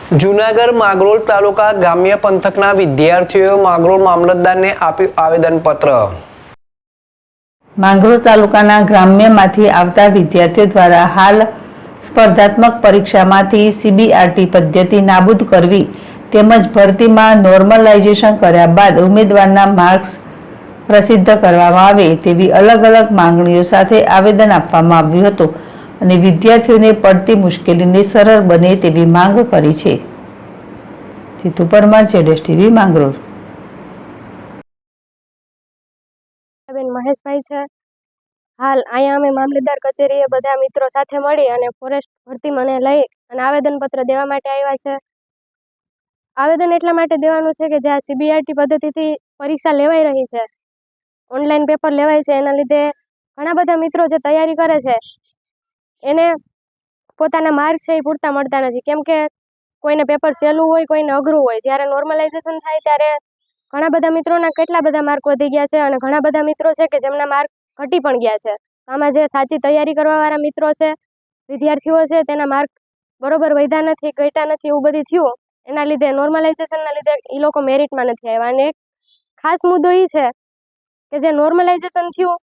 જૂનાગઢ માંગરોળ તાલુકા ગ્રામ્ય પંથકના વિદ્યાર્થીઓએ માંગરોળ મામલતદારને આપ્યું આવેદનપત્ર। માંગરોળ તાલુકાના ગ્રામ્યમાંથી આવતા વિદ્યાર્થીઓ દ્વારા હાલ સ્પર્ધાત્મક પરીક્ષામાંથી સીબીઆરટી પદ્ધતિ નાબૂદ કરવી તેમજ ભરતીમાં નોર્મલાઇઝેશન કર્યા બાદ ઉમેદવારના માર્ક્સ પ્રસિદ્ધ કરવામાં આવે તેવી અલગ અલગ માંગણીઓ સાથે આવેદન આપવામાં આવ્યું હતું અને વિદ્યાર્થીઓને પડતી મુશ્કેલીને સરળ બને તેવી માંગ કરી છે। જીતુ પરમાર, જેડેશ ટીવી, માંગરોળ। મહેશભાઈ છે। હાલ અહીંયા અમે મામલતદાર કચેરીએ બધા મિત્રો સાથે મળી અને ફોરેસ્ટ ભરતી મને લઈ અને આવેદનપત્ર દેવા માટે આવ્યા છે। આવેદન એટલા માટે દેવાનું છે કે જ્યાં સીબીઆરટી પદ્ધતિથી પરીક્ષા લેવાઈ રહી છે, ઓનલાઈન પેપર લેવાય છે, એના લીધે ઘણા બધા મિત્રો જે તૈયારી કરે છે એને પોતાના માર્ક છે એ પૂરતા મળતા નથી, કેમ કે કોઈને પેપર સહેલું હોય, કોઈને અઘરું હોય। જ્યારે નોર્મલાઇઝેશન થાય ત્યારે ઘણા બધા મિત્રોના કેટલા બધા માર્ક વધી ગયા છે અને ઘણા બધા મિત્રો છે કે જેમના માર્ક ઘટી પણ ગયા છે। આમાં જે સાચી તૈયારી કરવાવાળા મિત્રો છે, વિદ્યાર્થીઓ છે, તેના માર્ક બરોબર વધ્યા નથી, ઘટ્યા નથી, એવું બધું થયું। એના લીધે નોર્મલાઇઝેશનના લીધે એ લોકો મેરિટમાં નથી આવ્યા। અને એક ખાસ મુદ્દો એ છે કે જે નોર્મલાઇઝેશન થયું